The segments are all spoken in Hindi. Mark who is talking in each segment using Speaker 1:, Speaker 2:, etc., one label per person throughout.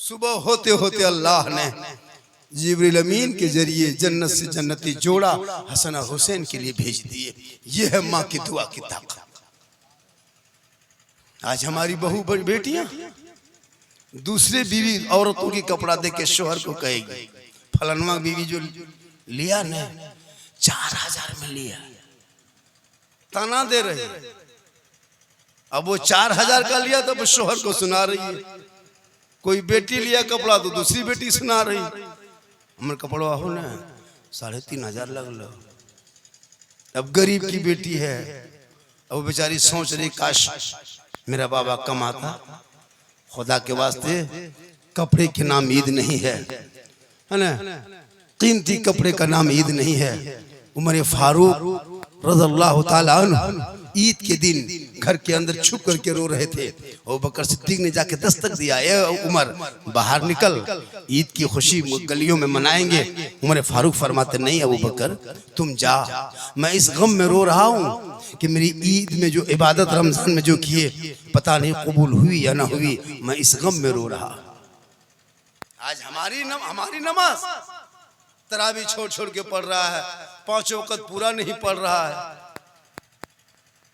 Speaker 1: सुबह होते होते अल्लाह ने जिब्रील अमीन के जरिए जन्नत से जन्नती जोड़ा हसन और हुसैन के लिए भेज दिए। ये है माँ की दुआ की ताकत। आज हमारी बहू बेटियां दूसरे बीवी औरतों की कपड़ा देख के शोहर को कहेगी फलनवा बीवी जो लिया ने 4000 में लिया, ताना दे रही। अब वो 4000 का लिया तो अब शोहर को सुना रही है। कोई बेटी लिया कपड़ा तो दूसरी बेटी सुना रही, हमारे कपड़ा हो ना 3500 लग लो। अब गरीब की बेटी है, अब बेचारी सोच रही काश मेरा बाबा कमाता। खुदा के वास्ते कपड़े के नाम ईद नहीं है ना, कीमती कपड़े का नाम ईद नहीं है। उमर फारूक रज़ियल्लाहु ताला अन्हु ईद के दिन घर के अंदर छुप करके रो रहे थे। अबू बकर सिद्दीक ने जाके दस्तक दिया, ए उमर बाहर निकल, ईद की खुशी गलियों में मनाएंगे। उमर फारूक फरमाते नहीं अबू बकर तुम जा, मैं इस गम में रो रहा हूँ कि मेरी ईद में जो इबादत रमजान में जो किए पता नहीं कबूल हुई या ना हुई, मैं इस गम में रो रहा। आज हमारी नमाज तरावी छोड़ छोड़ के पढ़ रहा है, 5 वक्त पूरा नहीं पढ़ रहा है।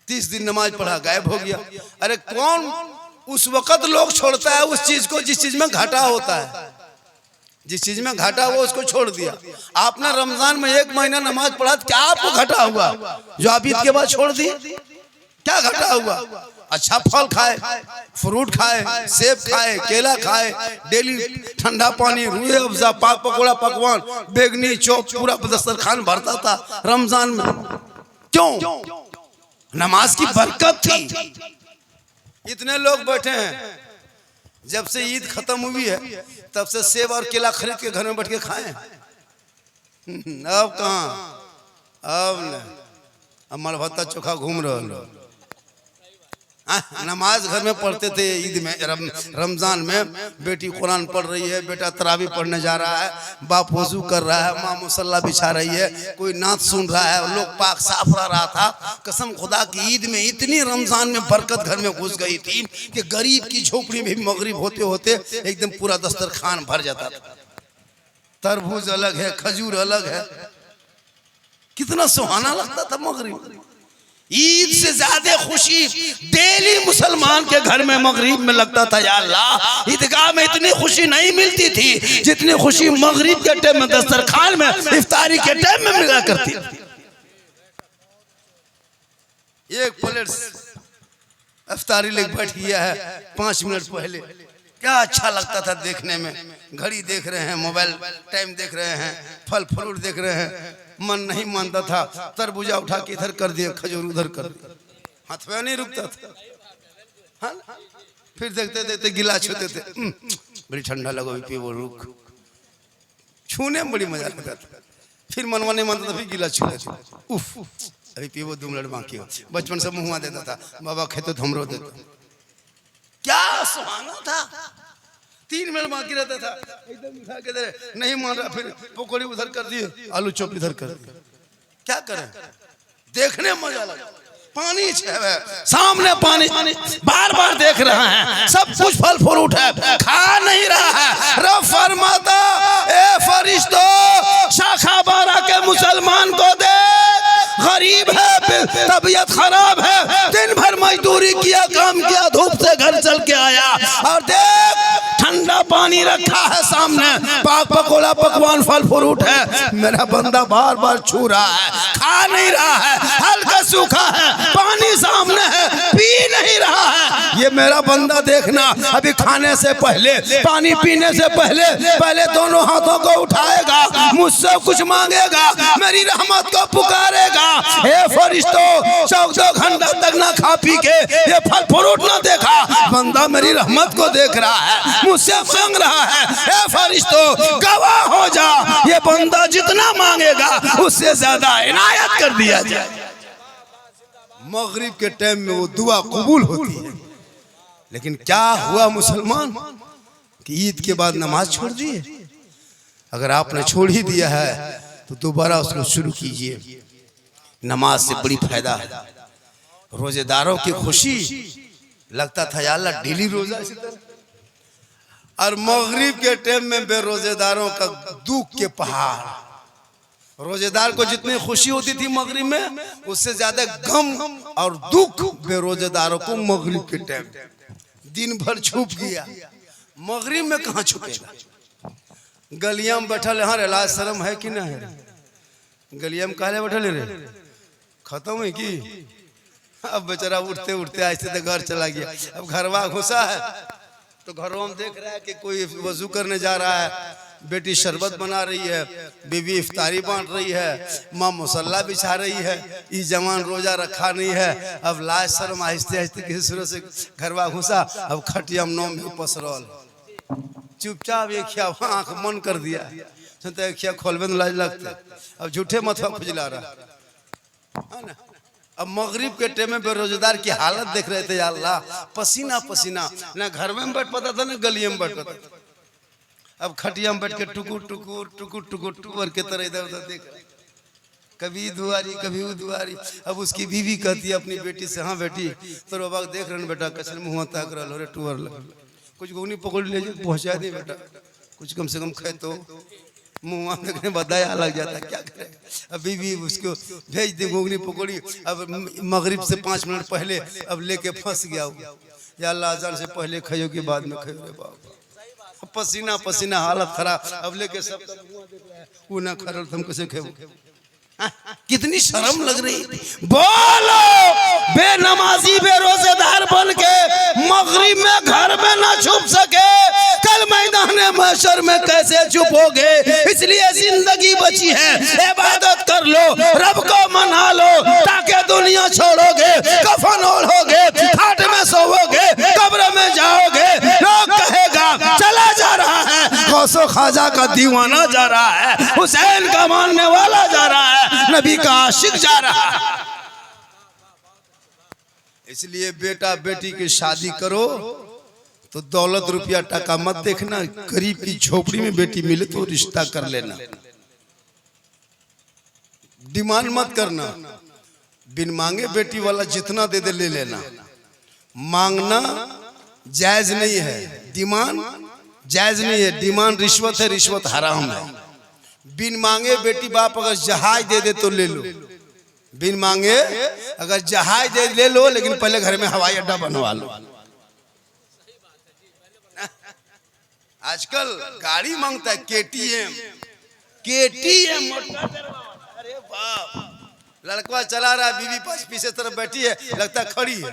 Speaker 1: 30 दिन नमाज पढ़ा गायब हो गया। अरे कौन उस वक्त लोग छोड़ता है उस चीज को जिस चीज में घाटा होता है। जिस चीज में घाटा हुआ उसको छोड़ दिया। आपने रमजान में 1 महीना नमाज पढ़ा तो क्या आपको घाटा हुआ जो आप ईद के बाद छोड़ दिए? क्या घाटा हुआ? अच्छा फल खाए, फ्रूट खाए, सेब खाए, केला खाए, डेली ठंडा पानी, रूए अफ़ज़ा, पाक पकौड़ा, पकवान, बेगनी चौक पूरा दस्तरखान भरता था रमजान में। क्यों? नमाज की बरकत थी। इतने लोग बैठे हैं, जब से ईद खत्म हुई है तब से सेब और केला खरीद के घर में बैठ के खाए। अब कहाँ, अब मलभत्ता चोखा घूम रहे। नमाज घर में पढ़ते थे ईद में, रमजान में बेटी कुरान पढ़ रही है, बेटा तरावी पढ़ने जा रहा है, बाप वजू कर रहा है, माँ मुसल्ला बिछा रही है, कोई नात सुन रहा है, लोग पाक साफ रहा था। कसम खुदा की ईद में इतनी रमजान में बरकत घर में घुस गई थी कि गरीब की झोपड़ी में भी मगरिब होते होते एकदम पूरा दस्तरखान भर जाता था। तरबूज अलग है, खजूर अलग है, कितना सुहाना लगता था मगरिब। ईद से ज्यादा खुशी डेली मुसलमान के घर में मगरिब में लगता था। या अल्लाह, ईदगाह में इतनी खुशी नहीं मिलती थी जितनी खुशी मगरिब के टाइम में दस्तरखान में इफ्तारी के टाइम में मिला करती थी। एक प्लेट इफ्तारी लेके बैठ गया है 5 मिनट पहले, क्या अच्छा लगता था देखने में। घड़ी देख रहे हैं, मोबाइल टाइम देख रहे हैं, फल फ्रूट देख रहे हैं, मन नहीं मानता था। तरबूजा उठा के इधर कर दिया, खजूर उधर कर दिया, हाथ में नहीं रुकता था। हाँ? फिर देखते देखते गिला छूते थे, बड़ी ठंडा लगो पी वो रुक, छूने में बड़ी मजा लगता था। फिर मनवा नहीं मानता था, फिर गिला छू लेते, उफ अभी पी वो 2 मिनट बाकी हो। बचपन से मुँह देता था, बाबा खेतो तो हमरो देता, क्या सुहाना था। 3 मिनट बाकी रहता था, एकदम उठा के दे, नहीं मान रहा, फिर पकौड़ी उधर कर दिए, आलू चॉप इधर कर दिए। क्या करें, देखने में मजा लगा। पानी है सामने, पानी बार बार देख रहा है, सब कुछ फल फ्रूट है, खा नहीं रहा है। रब फरमाता ए फरिश्तों, शाखा बारा के मुसलमान को दे, गरीब है, तबीयत खराब है, दिन भर मजदूरी किया, काम किया, धूप से घर चल के आया, और देख ठंडा पानी रखा है सामने, पाक पकौड़ा पकवान फल फ्रूट है, मेरा बंदा बार बार छू रहा है, खा नहीं रहा है, हल्का सूखा है, पानी सामने है, पी नहीं रहा है। ये मेरा बंदा देखना, अभी खाने से पहले, पानी पीने से पहले, पहले दोनों हाथों को उठाएगा, मुझसे कुछ मांगेगा, मेरी रहमत को पुकारेगा। हे फरिश्तों, 14 घंटा तक ना खा पी के ये फल फ्रूट ना देखा, बंदा मेरी रहमत को देख रहा है, मुझसे मांग रहा है। हे फरिश्तों, गवाह हो जा, ये बंदा जितना मांगेगा उससे ज्यादा इनायत कर दिया जाए। मगरिब के टाइम में वो दुआ कबूल होती है। लेकिन क्या हुआ मुसलमान कि ईद के बाद नमाज छोड़ दिए। अगर आपने छोड़ ही दिया है तो दोबारा उसको शुरू कीजिए। नमाज से बड़ी फायदा है। रोजेदारों की खुशी लगता था या अल्लाह डेली रोजा इसी तरह। और मगरिब के टाइम में बेरोजेदारों का दुख के पहाड़। रोजेदार को जितनी खुशी होती थी मगरिब में, उससे ज्यादा गम और दुख बेरोजेदारों को मगरिब के टाइम। दिन भर छुप गया, मगरिब में कहाँ छुपेगा। गलिया में बैठल यहाँ रे, लाज शर्म है कि ना है? गलिया में काले बैठल रे, खत्म है कि? अब बेचारा उठते उठते आहिस्ते से घर चला गया। अब घरवा घुसा है तो घरों में देख रहा है कि कोई वजू करने जा रहा है, बेटी शरबत बना रही है, बीवी इफ्तारी बांट रही है, माँ मुसल्ला बिछा रही है, ये जवान रोजा रखा नहीं है। अब लाज शर्म आहिस्ते आहिस्ते किसी सूरत से घरवा घुसा। अब खटिया में नोम में पसरल, चुपचाप एक आंख मन कर दिया, एक खोलबे में लाज लगता। अब झूठे मथवा खुजला रहा है ना। अब मगरिब के टाइम में बेरोजगार की हालत देख रहे थे, या अल्लाह, पसीना पसीना, ना घर में बैठ पाता था ना गलिये में बैठ पाता था। अब खटिया में बैठ के टुकुर टुकुर टुकुर टुकुर टुकुर के तरह इधर उधर देख रहे, कभी दुआरी कभी वो दुआरी। अब उसकी बीवी कहती है अपनी बेटी से, हाँ बेटी तो बाग देख रहे बेटा, कसर मुँह ताक रहा रे टूर लग, कुछ घूनी पकड़ ले पहुँचा दे बेटा, कुछ कम से कम खाए तो। मुँह देखने बताया लग जाता, क्या करे। अब बीवी उसको भेज दी घुगनी पकौड़ी। अब मगरिब से 5 मिनट पहले अब लेके फंस गया, या अल्लाह अज़ान से पहले खाइयो के बाद में खाइयो रे बाप। पसीना पसीना हालत खराब। अब लेके सब वो ना खरल, तुम कैसे खेबो? कितनी शर्म लग रही। बोलो, बेनमाजी बेरोजेदार बन के मगरिब में घर में ना छुप सके, कल मैदान महशर में कैसे छुपोगे? इसलिए जिंदगी बची है, इबादत कर लो, रब को मना लो, ताकि दुनिया छोड़ोगे, कफन ओढ़ोगे, खाट में सोओगे, कब्र में जाओगे, लोग कहेगा चला जा रहा है, गौसो ख्वाजा का दीवाना जा रहा है, हुसैन का मानने वाला जा रहा है, नबी का आशिक जा रहा है। इसलिए बेटा बेटी की शादी करो तो दौलत रुपया टका मत देखना, गरीब की झोपड़ी में बेटी मिले तो रिश्ता कर लेना। डिमांड मत करना, बिन मांगे बेटी वाला जितना दे दे ले लेना। मांगना जायज नहीं है, डिमांड जायज नहीं है। डिमांड रिश्वत है, रिश्वत हराम है। बिन मांगे बेटी बाप अगर जहाज दे दे तो ले लो, बिन मांगे अगर जहाज दे ले लो, लेकिन पहले घर में हवाई अड्डा बनवा लो। आजकल गाड़ी मांगता है केटीएम, केटीएम। अरे बाप, लड़का चला रहा है, बीवी पास पीछे तरफ बैठी है, लगता है खड़ी है,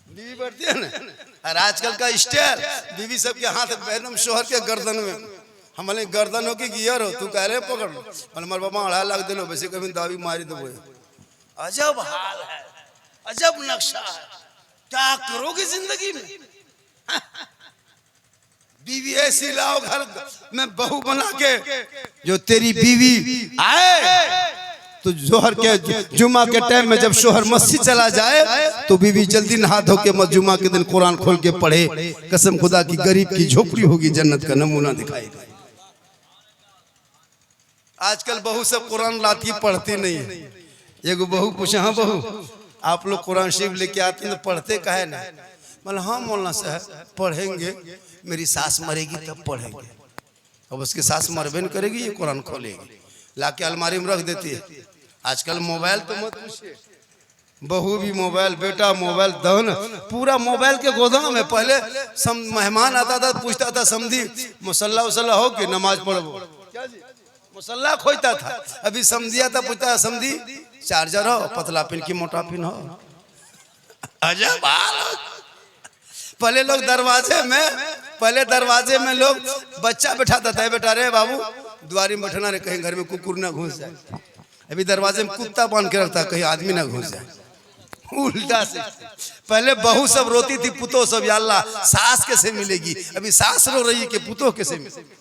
Speaker 1: बीवी बैठती है ना। और आजकल का स्टाइल, बीवी सबके हाथ एकदम शोहर के गर्दन में। हमारे गर्दन हो की गियर हो, तू कह रहे पकड़ लो, हमारे बाबा 2.5 लाख दे लो, वैसे कभी दावी मारी दो। अजब हाल है, अजब नक्शा है, क्या करोगे जिंदगी में? बीवी ऐसी लाओ घर में बहू बना के, जो तेरी बीवी आए तो जोहर के जुमा के टाइम में जब शोहर मस्जिद चला जाए तो बीवी जल्दी नहा धो के जुमा के दिन कुरान खोल के पढ़े। कसम खुदा की गरीब की झोपड़ी होगी, जन्नत का नमूना दिखाई दे। आजकल बहू सब कुरान रात की पढ़ती नहीं है। एगो बहू पूछे, हाँ बहू आप लोग कुरान शरीफ लेके आते हैं तो पढ़ते काहे ना? मतलब हाँ मौलाना साहब पढ़ेंगे, मेरी सास मरेगी तब पढ़ेंगे। अब उसकी सास मरबे नहीं करेगी, ये कुरान खोलेगी, लाके अलमारी में रख देती है। आजकल मोबाइल तो मत पूछिए, बहू भी मोबाइल, बेटा मोबाइल, दहन पूरा मोबाइल के गोदाम है। पहले मेहमान आता था पूछता था समझी मुसल्ला वसल्ला हो कि नमाज पढ़ो, मुसल्ला खोजता था। अभी समझिया था पूछता था समझी चार्जर हो, पतला पिन की मोटा पिन हो। अजब पहले लोग दरवाजे में लोग बच्चा बैठाता था, बेटा रे बाबू द्वारी में बैठना रे, कहीं घर में कुकुर ना घुस जाए। अभी दरवाजे में कुत्ता बांध के रखता, कहीं आदमी ना घुस जाए। उल्टा से पहले बहू सब रोती थी, पुतो सब या अल्लाह सास कैसे मिलेगी। अभी सास रो रही है कि पुतो कैसे मिलेगी।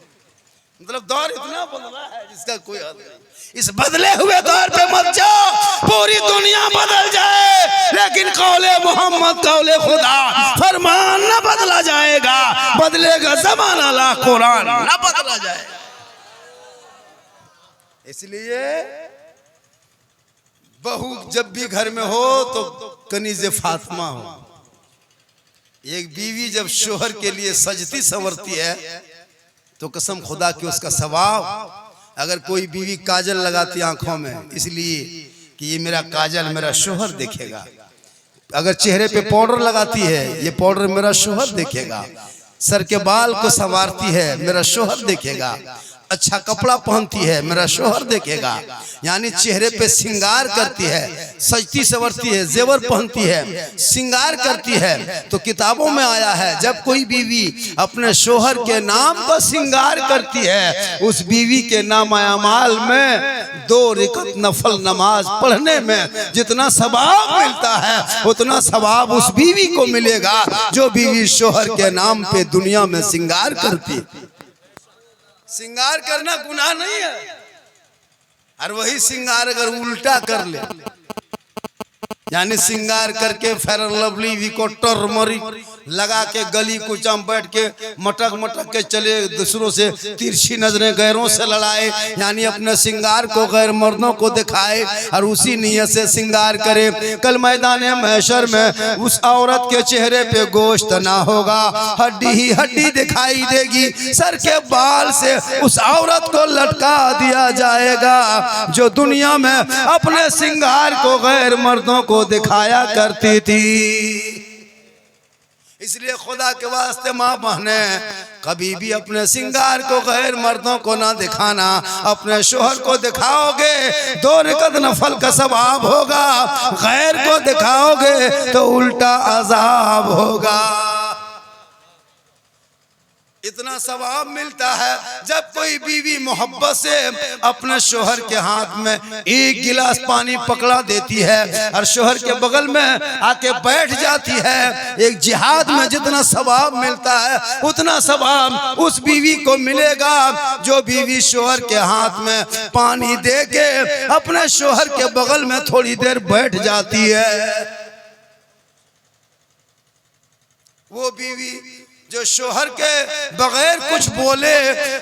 Speaker 1: मतलब दौर इतना बदला है जिसका कोई हद नहीं। इस बदले हुए दौर पे मत जाओ, पूरी दुनिया बदल जाए लेकिन कौले मोहम्मद कौले खुदा फरमान न बदला जाएगा। बदलेगा ज़माना ला कुरान न बदला जाएगा। इसलिए बहू जब भी घर में हो तो कनीज़े फातिमा हो। एक बीवी जब शोहर के लिए सजती संवरती है तो कसम खुदा की उसका स्वभाव, अगर कोई बीवी काजल लगाती आंखों में इसलिए कि ये मेरा काजल मेरा शोहर देखेगा, अगर चेहरे पे पाउडर लगाती है ये पाउडर मेरा शोहर देखेगा, सर के बाल को संवारती है मेरा शोहर देखेगा, अच्छा कपड़ा पहनती है मेरा शोहर देखेगा, यानी चेहरे पे श्रृंगार करती है, सजती संवरती है, जेवर पहनती है, श्रृंगार करती है। तो किताबों में आया है जब कोई बीवी अपने शोहर के नाम पर श्रृंगार करती है उस बीवी के नाम-ए-अमाल में 2 रकात नफल नमाज पढ़ने में जितना सवाब मिलता है उतना सवाब उस बीवी को मिलेगा जो बीवी शोहर के नाम पे दुनिया में श्रृंगार करती। श्रृंगार करना गुनाह नहीं है, और वही श्रृंगार अगर उल्टा कर ले, यानी श्रृंगार करके fair and lovely Vicco turmeric लगा के गली कुचम बैठ के मटक मटक के चले, दूसरों से तिरछी नजरें गैरों से लड़ाए, यानी अपने श्रृंगार को गैर मर्दों को दिखाए और उसी नियत से श्रृंगार करे, कल मैदान महशर में उस औरत के चेहरे पे गोश्त ना होगा, हड्डी ही हड्डी दिखाई देगी, सर के बाल से उस औरत को लटका दिया जाएगा जो दुनिया में अपने श्रृंगार को गैर मर्दों को दिखाया करती थी। इसलिए खुदा के वास्ते माँ बहने कभी भी अपने श्रृंगार को गैर मर्दों को ना दिखाना, अपने शोहर को दिखाओगे 2 रकात नफल का सवाब होगा, गैर को दिखाओगे तो उल्टा अजाब होगा। इतना सवाब मिलता है जब कोई बीवी मोहब्बत से अपने शोहर के हाथ में 1 गिलास पानी पकड़ा देती है और शोहर के बगल में आके बैठ जाती है। एक जिहाद में जितना सवाब मिलता है उतना सवाब उस बीवी को मिलेगा जो बीवी शोहर के हाथ में पानी दे के अपने शोहर के बगल में थोड़ी देर बैठ जाती है। वो बीवी जो शोहर के बगैर कुछ बोले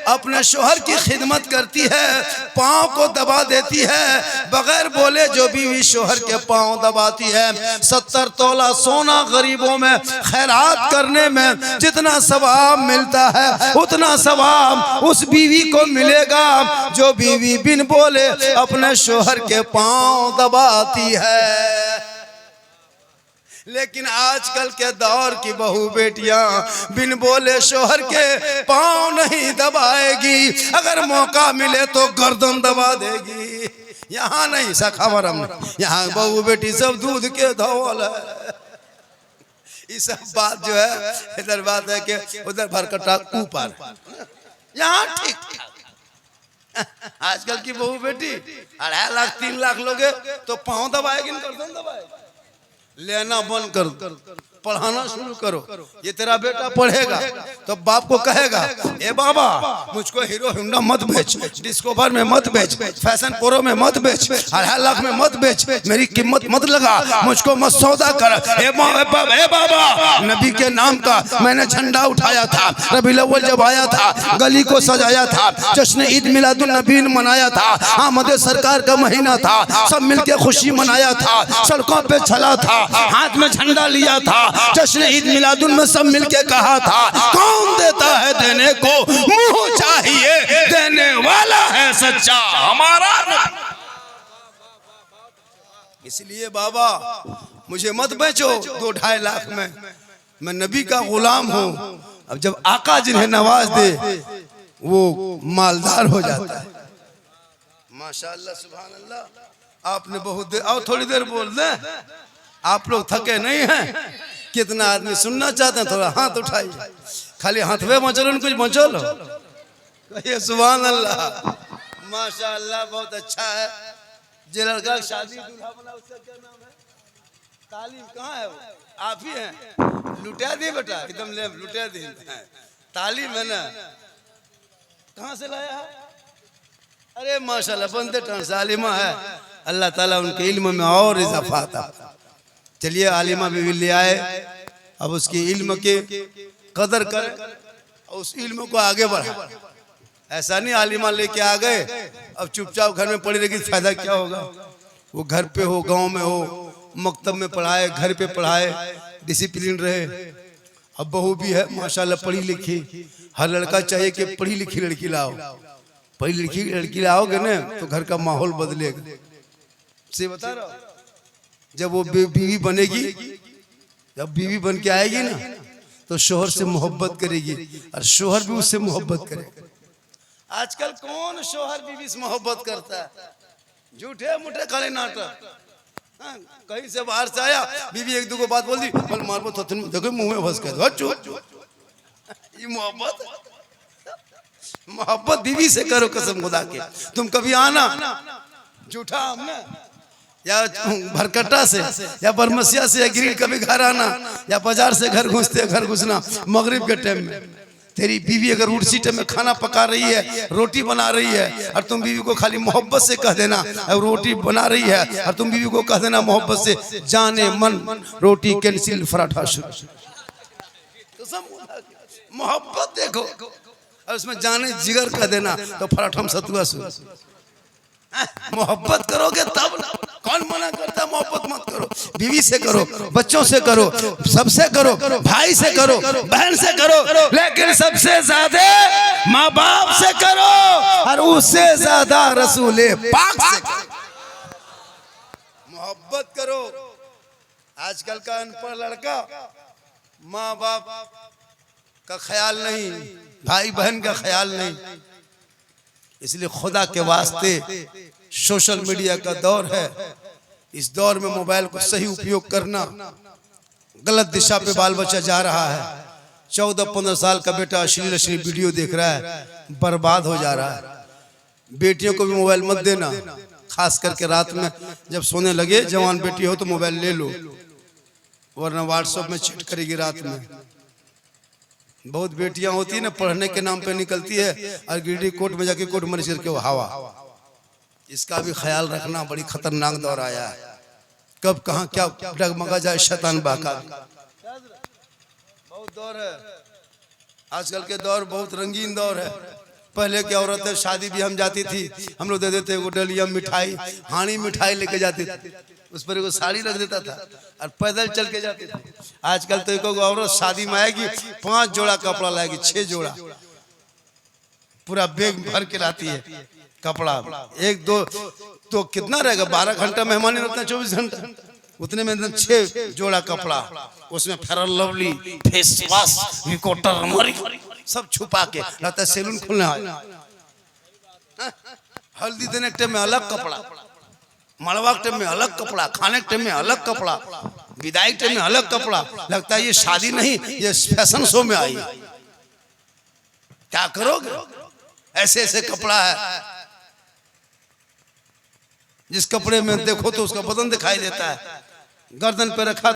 Speaker 1: अपने शोहर की खिदमत करती है, पाँव को दबा देती है, बगैर बोले जो बीवी शोहर के पाँव दबाती है, 70 तोला सोना गरीबों में खैरात करने में जितना सवाब मिलता है उतना सवाब उस बीवी को मिलेगा जो बीवी बिन बोले अपने शोहर के पाँव दबाती है। लेकिन आजकल के दौर की बहू बेटियां बिन बोले शोहर के पाँव नहीं दबाएगी, अगर मौका मिले तो गर्दन दबा देगी। यहाँ नहीं सखावरम में, यहाँ बहू बेटी सब दूध के धौल है। ये सब बात जो है इधर बात है कि उधर भरकटा ऊपर, यहाँ ठीक ठाक। आजकल की बहू बेटी 2.5 लाख 3 लाख लोगे तो पाँव दबाएगी गर्दन दबाएगी। लेना बंद कर, पढ़ाना शुरू करो। ये तेरा बेटा पढ़ेगा तो बाप को कहेगा ए बाबा मुझको हीरो होंडा मत बेच, डिस्कवर में मत बेच, फैशन प्रो में मत बेच, 2.5 लाख में मत बेच, मेरी कीमत मत लगा, मुझको मत सौदा कर। ए बाबा नबी के नाम का मैंने झंडा उठाया था, रबीउल अव्वल जब आया था गली को सजाया था, जश्न ईद मिलादुन नबी मनाया था, आमद सरकार का महीना था, सब मिलके खुशी मनाया था, सड़कों पे चला था, हाथ में झंडा लिया था, जश्न ईद मिलादुन में सब मिलके कहा था कौन देता है देने को, मुंह चाहिए देने वाला है सच्चा हमारा। इसलिए बाबा मुझे मत बेचो 2-2.5 लाख में, मैं नबी का गुलाम हूँ। अब जब आका जिन्हें नवाज दे वो मालदार हो जाता है। माशाअल्लाह सुभान अल्लाह। आपने बहुत देर और थोड़ी देर बोल दे, आप लोग थके नहीं हैं। कितना आदमी सुनना चाहते हैं, थोड़ा हाथ उठाइए, खाली हाथवे मचलो कुछ मचलो, कहिए सुभान अल्लाह। माशाअल्लाह बहुत अच्छा है। जो लड़का शादी दूल्हा बना उसका क्या नाम है? तालीम कहाँ है? वो आप ही हैं। लुटा दिए बेटा, एकदम ले लुटा दिए। तालीम है ना, कहाँ से लाया है? अरे माशाअल्लाह बंदे आलिमा है, अल्लाह ताला उनके इल्म में और इजाफा आता। चलिए आलिमा भी ले आए, अब उसकी इल्म के कदर करें और उस इल्म को आगे बढ़ाएं। ऐसा नहीं आलिमा लेके आ गए अब चुपचाप घर में पड़ी रहेगी, फायदा क्या होगा? वो घर पे हो, गांव में हो, मकतब में पढ़ाए, घर पे पढ़ाए, डिसिप्लिन रहे। अब बहू भी है माशाल्लाह पढ़ी लिखी। हर लड़का चाहिए कि पढ़ी लिखी लड़की लाओ। पढ़ी लिखी लड़की लाओगे ना तो घर का माहौल बदलेगा। से बता रहा हूं, जब वो बीवी बनेगी, जब बीवी बन के आएगी ना तो शोहर से मोहब्बत करेगी और शोहर भी उससे मोहब्बत करेगा। आजकल कौन शोहर बीवी से मोहब्बत करता है? झूठे मुठे खाली नाटक। कहीं से बाहर से आया, बीवी एक दो को बात बोल दी, बोल मारो तो देखो मुंह में फंस गए। ये मोहब्बत? मोहब्बत बीवी से करो कसम खुदा के। तुम कभी आना झूठा हमने या भरकट्टा से या बरमसिया से या गिरिल कभी घर आना या बाजार से घर घुसते घर घुसना मगरिब के टाइम में। तेरी बीवी अगर उड़सी टाइम में खाना पका रही है, रोटी बना रही है और तुम बीवी को खाली मोहब्बत से कह देना, और रोटी बना रही है और तुम बीवी को कह देना मोहब्बत से, जाने मन रोटी कैंसिल पराठा शुरू। मोहब्बत देखो और उसमें जाने जिगर कह देना तो पराठा में सतुआ शुरू। मोहब्बत करोगे तब ना। कौन मना करता? मोहब्बत मत करो, बीवी से करो, बच्चों से करो, सबसे करो, भाई से करो, बहन से करो, लेकिन सबसे ज्यादा माँ बाप से करो और उससे ज्यादा रसूले पाक से करो। मोहब्बत करो। आजकल का अनपढ़ लड़का माँ बाप का ख्याल नहीं, भाई बहन का ख्याल नहीं। इसलिए खुदा के वास्ते सोशल मीडिया का दौर है। इस दौर में मोबाइल को सही उपयोग करना। गलत दिशा पे बाल बच्चा जा रहा है। 14-15 साल का बेटा अश्लील वीडियो देख रहा है, बर्बाद हो जा रहा है। बेटियों को भी मोबाइल मत देना, खास करके रात में जब सोने लगे। जवान बेटी हो तो मोबाइल ले लो, वरना व्हाट्सएप में चैट करेगी रात में। बहुत बेटियां होती है ना, पढ़ने के नाम पे निकलती है और गिरडी कोर्ट में जाके कोर्ट मरीज करके वो हवा। इसका भी ख्याल रखना। बड़ी खतरनाक दौर आया है। कब कहां क्या डगमगा जाए शैतान बहका। बहुत दौर है आजकल के। दौर बहुत रंगीन दौर है। पहले की औरतें शादी भी हम जाती थी, हम लोग दे देते वो डलिया मिठाई, हानी मिठाई लेके जाते थे, उस पर एगो साड़ी रख देता था और पैदल चल के जाते थे। आजकल तो एक औरत शादी में आएगी 5 जोड़ा कपड़ा लाएगी, 6 जोड़ा, पूरा बैग भर के लाती है कपड़ा। एक दो तो कितना रहेगा? 12 घंटा मेहमानी रहता है, 24 घंटा। उतने में 6 जोड़ा कपड़ा, उसमें फेयर लवली, फेस वॉश, विकोटर सब छुपा के लगता है सैलून खुलने आया। हल्दी देने के टाइम में अलग कपड़ा, मड़वा के टाइम में अलग कपड़ा, खाने के टाइम में अलग कपड़ा, विदाई के टाइम में अलग कपड़ा। लगता है ये शादी नहीं, ये फैशन शो में आई। क्या करोगे? ऐसे ऐसे कपड़ा है, जिस कपड़े में देखो तो उसका बदन दिखाई देता है। गर्दन पे रखा